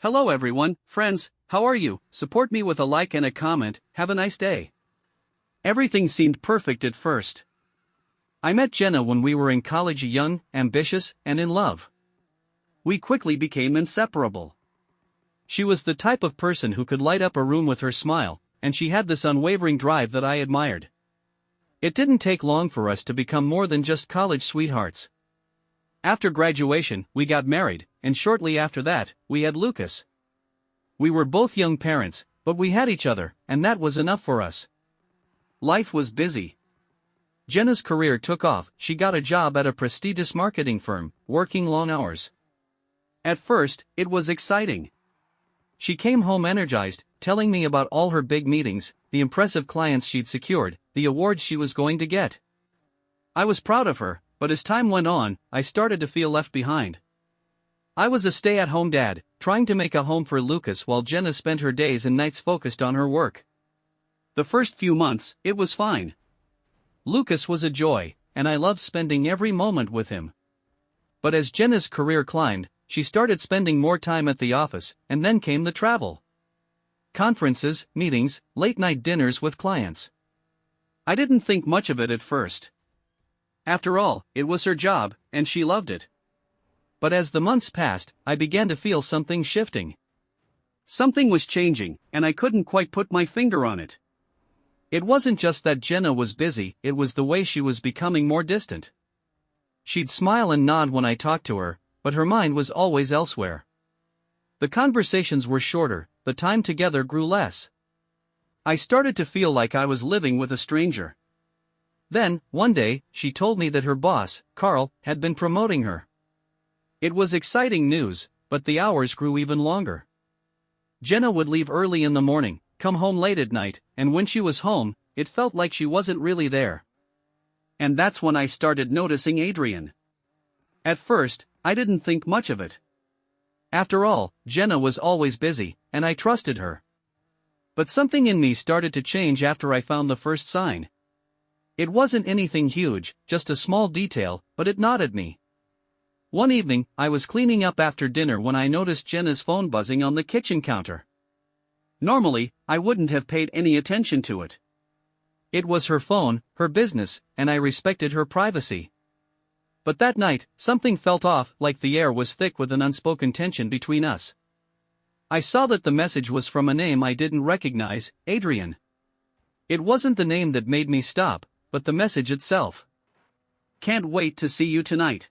Hello everyone, friends, how are you? Support me with a like and a comment, have a nice day. Everything seemed perfect at first. I met Jenna when we were in college, young, ambitious, and in love. We quickly became inseparable. She was the type of person who could light up a room with her smile, and she had this unwavering drive that I admired. It didn't take long for us to become more than just college sweethearts. After graduation, we got married, and shortly after that, we had Lucas. We were both young parents, but we had each other, and that was enough for us. Life was busy. Jenna's career took off. She got a job at a prestigious marketing firm, working long hours. At first, it was exciting. She came home energized, telling me about all her big meetings, the impressive clients she'd secured, the awards she was going to get. I was proud of her, but as time went on, I started to feel left behind. I was a stay-at-home dad, trying to make a home for Lucas while Jenna spent her days and nights focused on her work. The first few months, it was fine. Lucas was a joy, and I loved spending every moment with him. But as Jenna's career climbed, she started spending more time at the office, and then came the travel. Conferences, meetings, late-night dinners with clients. I didn't think much of it at first. After all, it was her job, and she loved it. But as the months passed, I began to feel something shifting. Something was changing, and I couldn't quite put my finger on it. It wasn't just that Jenna was busy, it was the way she was becoming more distant. She'd smile and nod when I talked to her, but her mind was always elsewhere. The conversations were shorter, the time together grew less. I started to feel like I was living with a stranger. Then, one day, she told me that her boss, Carl, had been promoting her. It was exciting news, but the hours grew even longer. Jenna would leave early in the morning, come home late at night, and when she was home, it felt like she wasn't really there. And that's when I started noticing Adrian. At first, I didn't think much of it. After all, Jenna was always busy, and I trusted her. But something in me started to change after I found the first sign. It wasn't anything huge, just a small detail, but it gnawed me. One evening, I was cleaning up after dinner when I noticed Jenna's phone buzzing on the kitchen counter. Normally, I wouldn't have paid any attention to it. It was her phone, her business, and I respected her privacy. But that night, something felt off, like the air was thick with an unspoken tension between us. I saw that the message was from a name I didn't recognize, Adrian. It wasn't the name that made me stop, but the message itself. Can't wait to see you tonight.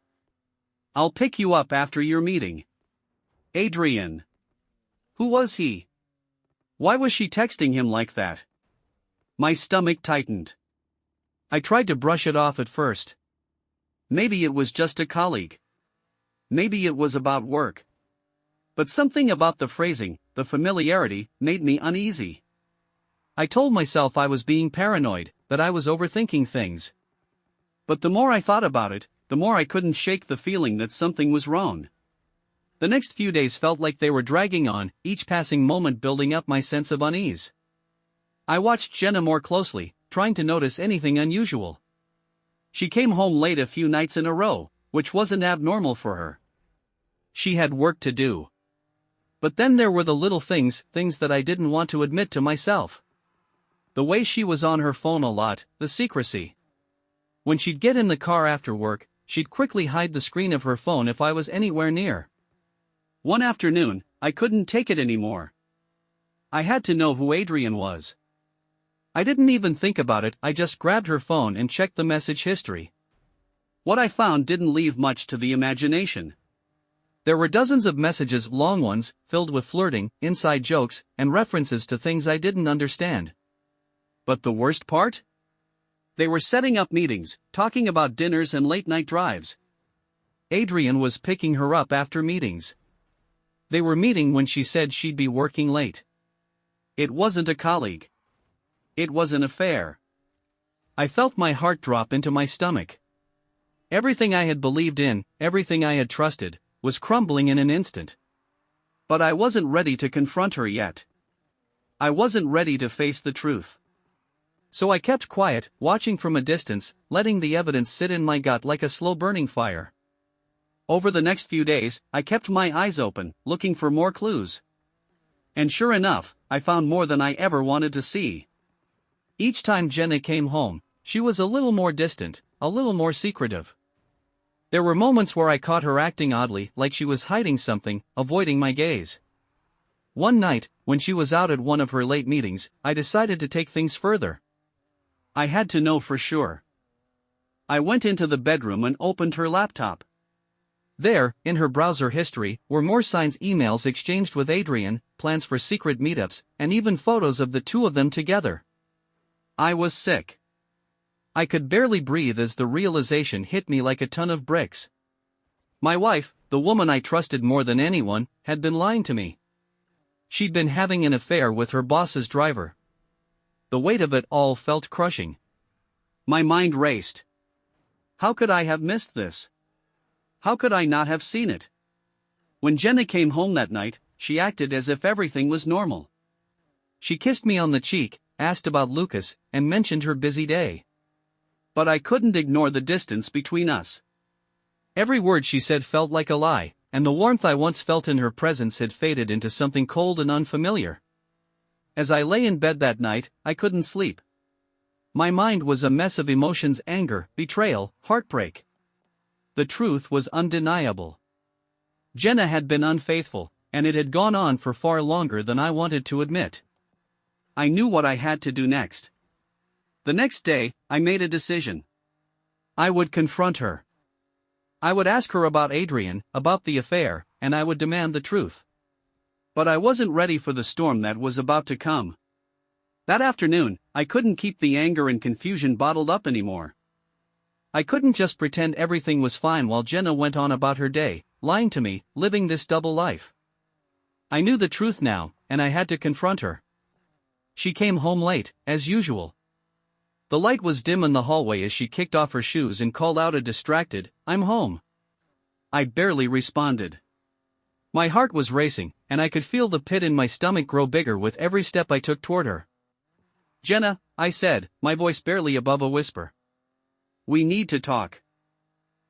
I'll pick you up after your meeting. Adrian. Who was he? Why was she texting him like that? My stomach tightened. I tried to brush it off at first. Maybe it was just a colleague. Maybe it was about work. But something about the phrasing, the familiarity, made me uneasy. I told myself I was being paranoid, that I was overthinking things. But the more I thought about it, the more I couldn't shake the feeling that something was wrong. The next few days felt like they were dragging on, each passing moment building up my sense of unease. I watched Jenna more closely, trying to notice anything unusual. She came home late a few nights in a row, which wasn't abnormal for her. She had work to do. But then there were the little things that I didn't want to admit to myself. The way she was on her phone a lot, the secrecy. When she'd get in the car after work, she'd quickly hide the screen of her phone if I was anywhere near. One afternoon, I couldn't take it anymore. I had to know who Adrian was. I didn't even think about it, I just grabbed her phone and checked the message history. What I found didn't leave much to the imagination. There were dozens of messages, long ones, filled with flirting, inside jokes, and references to things I didn't understand. But the worst part? They were setting up meetings, talking about dinners and late-night drives. Adrian was picking her up after meetings. They were meeting when she said she'd be working late. It wasn't a colleague. It was an affair. I felt my heart drop into my stomach. Everything I had believed in, everything I had trusted, was crumbling in an instant. But I wasn't ready to confront her yet. I wasn't ready to face the truth. So I kept quiet, watching from a distance, letting the evidence sit in my gut like a slow-burning fire. Over the next few days, I kept my eyes open, looking for more clues. And sure enough, I found more than I ever wanted to see. Each time Jenna came home, she was a little more distant, a little more secretive. There were moments where I caught her acting oddly, like she was hiding something, avoiding my gaze. One night, when she was out at one of her late meetings, I decided to take things further. I had to know for sure. I went into the bedroom and opened her laptop. There, in her browser history, were more signs, emails exchanged with Adrian, plans for secret meetups, and even photos of the two of them together. I was sick. I could barely breathe as the realization hit me like a ton of bricks. My wife, the woman I trusted more than anyone, had been lying to me. She'd been having an affair with her boss's driver. The weight of it all felt crushing. My mind raced. How could I have missed this? How could I not have seen it? When Jenna came home that night, she acted as if everything was normal. She kissed me on the cheek, asked about Lucas, and mentioned her busy day. But I couldn't ignore the distance between us. Every word she said felt like a lie, and the warmth I once felt in her presence had faded into something cold and unfamiliar. As I lay in bed that night, I couldn't sleep. My mind was a mess of emotions: anger, betrayal, heartbreak. The truth was undeniable. Jenna had been unfaithful, and it had gone on for far longer than I wanted to admit. I knew what I had to do next. The next day, I made a decision. I would confront her. I would ask her about Adrian, about the affair, and I would demand the truth. But I wasn't ready for the storm that was about to come. That afternoon, I couldn't keep the anger and confusion bottled up anymore. I couldn't just pretend everything was fine while Jenna went on about her day, lying to me, living this double life. I knew the truth now, and I had to confront her. She came home late, as usual. The light was dim in the hallway as she kicked off her shoes and called out a distracted, "I'm home." I barely responded. My heart was racing, and I could feel the pit in my stomach grow bigger with every step I took toward her. "Jenna," I said, my voice barely above a whisper. "We need to talk."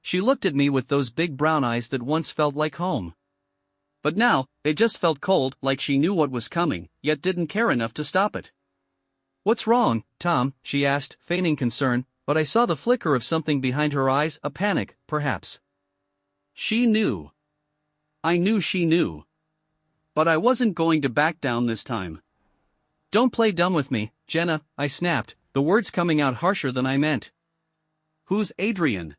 She looked at me with those big brown eyes that once felt like home. But now, they just felt cold, like she knew what was coming, yet didn't care enough to stop it. "What's wrong, Tom?" she asked, feigning concern, but I saw the flicker of something behind her eyes, a panic, perhaps. She knew. I knew she knew. But I wasn't going to back down this time. "Don't play dumb with me, Jenna," I snapped, the words coming out harsher than I meant. "Who's Adrian?"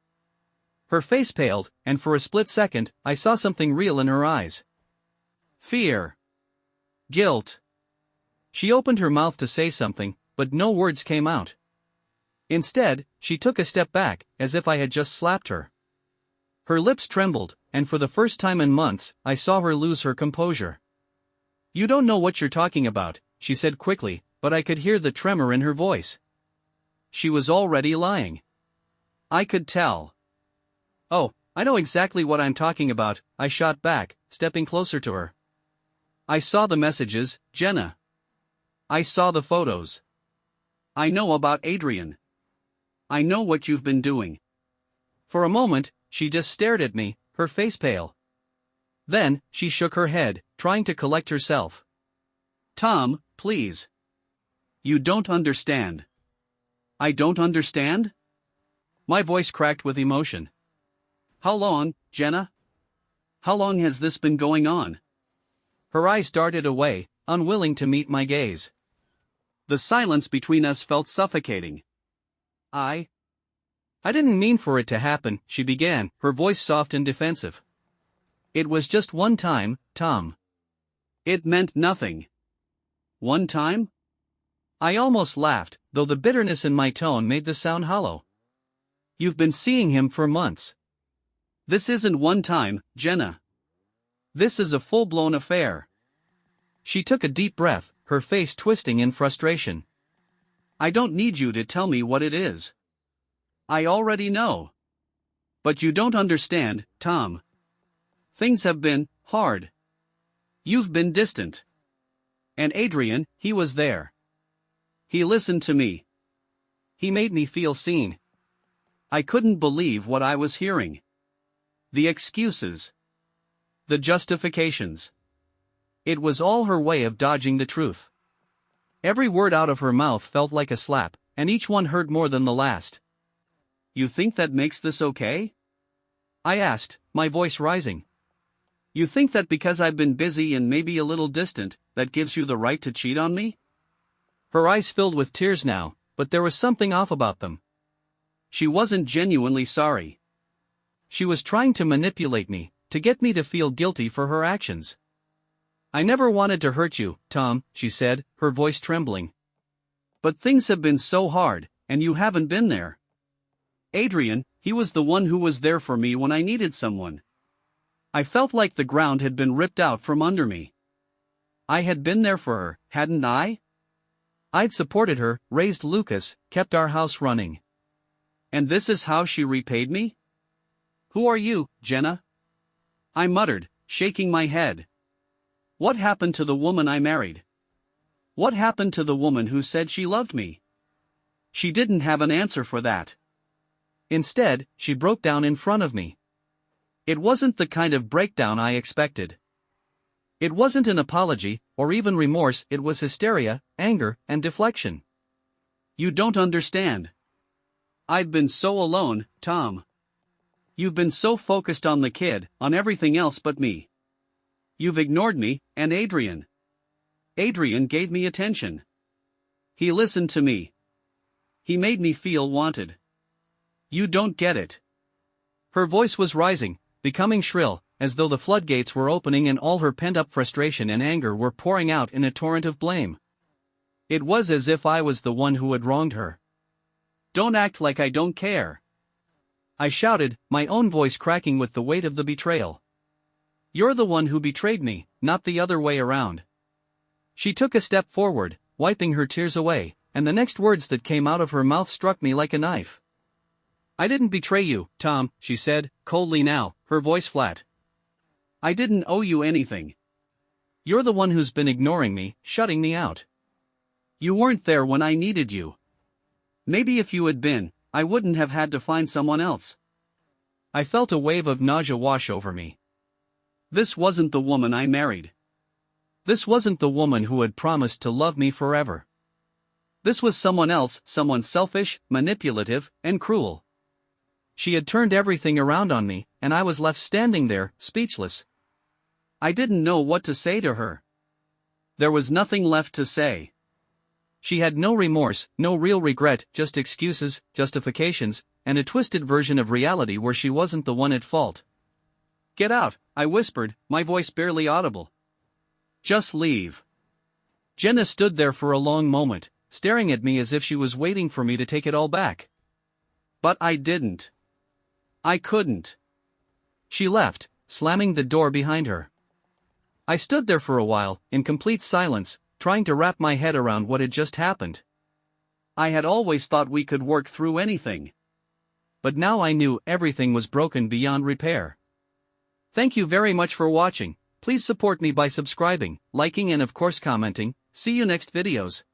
Her face paled, and for a split second, I saw something real in her eyes. Fear. Guilt. She opened her mouth to say something, but no words came out. Instead, she took a step back, as if I had just slapped her. Her lips trembled, and for the first time in months, I saw her lose her composure. "You don't know what you're talking about," she said quickly, but I could hear the tremor in her voice. She was already lying. I could tell. "Oh, I know exactly what I'm talking about," I shot back, stepping closer to her. "I saw the messages, Jenna. I saw the photos. I know about Adrian. I know what you've been doing." For a moment, she just stared at me, her face pale. Then, she shook her head, trying to collect herself. "Tom, please. You don't understand." "I don't understand?" My voice cracked with emotion. "How long, Jenna? How long has this been going on?" Her eyes darted away, unwilling to meet my gaze. The silence between us felt suffocating. I didn't mean for it to happen," she began, her voice soft and defensive. "It was just one time, Tom." "It meant nothing." "One time?" I almost laughed, though the bitterness in my tone made the sound hollow. "You've been seeing him for months. This isn't one time, Jenna. This is a full-blown affair." She took a deep breath, her face twisting in frustration. "I don't need you to tell me what it is. I already know. But you don't understand, Tom. Things have been hard. You've been distant. And Adrian, he was there. He listened to me. He made me feel seen. I couldn't believe what I was hearing. The excuses. The justifications. It was all her way of dodging the truth. Every word out of her mouth felt like a slap, and each one hurt more than the last. You think that makes this okay? I asked, my voice rising. You think that because I've been busy and maybe a little distant, that gives you the right to cheat on me? Her eyes filled with tears now, but there was something off about them. She wasn't genuinely sorry. She was trying to manipulate me, to get me to feel guilty for her actions. I never wanted to hurt you, Tom, she said, her voice trembling. But things have been so hard, and you haven't been there. Adrian, he was the one who was there for me when I needed someone. I felt like the ground had been ripped out from under me. I had been there for her, hadn't I? I'd supported her, raised Lucas, kept our house running. And this is how she repaid me? Who are you, Jenna? I muttered, shaking my head. What happened to the woman I married? What happened to the woman who said she loved me? She didn't have an answer for that. Instead, she broke down in front of me. It wasn't the kind of breakdown I expected. It wasn't an apology, or even remorse, it was hysteria, anger, and deflection. You don't understand. I've been so alone, Tom. You've been so focused on the kid, on everything else but me. You've ignored me, and Adrian. Adrian gave me attention. He listened to me. He made me feel wanted. You don't get it. Her voice was rising, becoming shrill, as though the floodgates were opening and all her pent-up frustration and anger were pouring out in a torrent of blame. It was as if I was the one who had wronged her. Don't act like I don't care. I shouted, my own voice cracking with the weight of the betrayal. You're the one who betrayed me, not the other way around. She took a step forward, wiping her tears away, and the next words that came out of her mouth struck me like a knife. I didn't betray you, Tom, she said, coldly now, her voice flat. I didn't owe you anything. You're the one who's been ignoring me, shutting me out. You weren't there when I needed you. Maybe if you had been, I wouldn't have had to find someone else. I felt a wave of nausea wash over me. This wasn't the woman I married. This wasn't the woman who had promised to love me forever. This was someone else, someone selfish, manipulative, and cruel. She had turned everything around on me, and I was left standing there, speechless. I didn't know what to say to her. There was nothing left to say. She had no remorse, no real regret, just excuses, justifications, and a twisted version of reality where she wasn't the one at fault. Get out, I whispered, my voice barely audible. Just leave. Jenna stood there for a long moment, staring at me as if she was waiting for me to take it all back. But I didn't. I couldn't. She left, slamming the door behind her. I stood there for a while, in complete silence, trying to wrap my head around what had just happened. I had always thought we could work through anything. But now I knew everything was broken beyond repair. Thank you very much for watching. Please support me by subscribing, liking and of course commenting. See you next videos.